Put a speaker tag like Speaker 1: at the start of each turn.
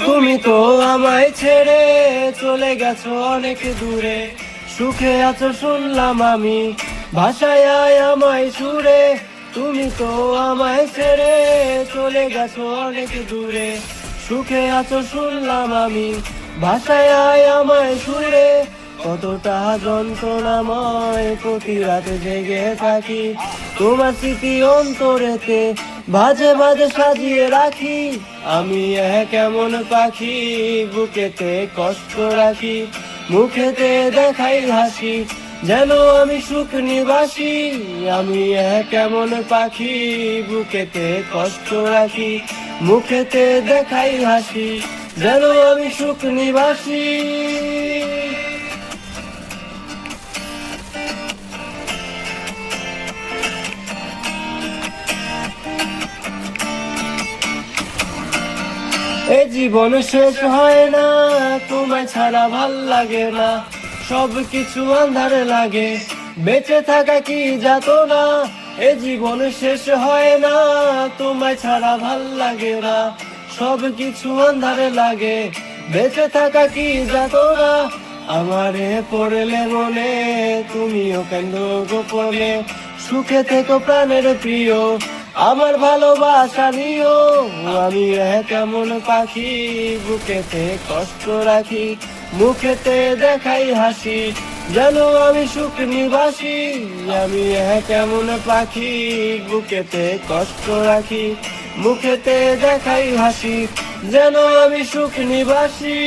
Speaker 1: তুমি তো আমায় ছেড়ে চলে গেছো অনেক দূরে, সুখে আছো শুনলাম আমি, ভাষায় আয় আমায় সুরে। তুমি তো আমায় ছেড়ে চলে গেছো অনেক দূরে, সুখে আছো শুনলাম আমি, ভাষায় আয় আমায় সুরে। কতটা যন্ত্রণাময় প্রতি রাতে জেগে থাকি, তোমার স্মৃতি অন্তরেতে বাজে বাজে সাজিয়ে রাখি। আমি এক এমন পাখি বুকেতে কষ্ট রাখি, মুখেতে দেখাই হাসি, যেন আমি সুখ নিবাসী। আমি এক এমন পাখি বুকেতে কষ্ট রাখি, মুখেতে দেখাই হাসি, যেন আমি সুখ নিবাসী। এ জীবন শেষ হয় না, তোমায় ছাড়া ভাল লাগে না, সব কিছু আন্ধারে লাগে, বেঁচে থাকা কি যাতো না। এ জীবন শেষ হয় না, তোমায় ছাড়া ভাল লাগে না, সব কিছু আন্ধারে লাগে, বেঁচে থাকা কি যাতো না। আমারে পড়লে মনে তুমিও কেন গোপনে, সুখে থেকো প্রাণের প্রিয়, আমার ভালোবাসা নিও। আমি এক এমন পাখি বুকেতে কষ্ট রাখি, মুখেতে দেখাই হাসি, যেন আমি সুখ নিবাসী। আমি এক এমন পাখি বুকেতে কষ্ট রাখি, মুখেতে দেখাই হাসি, যেন আমি সুখ নিবাসী।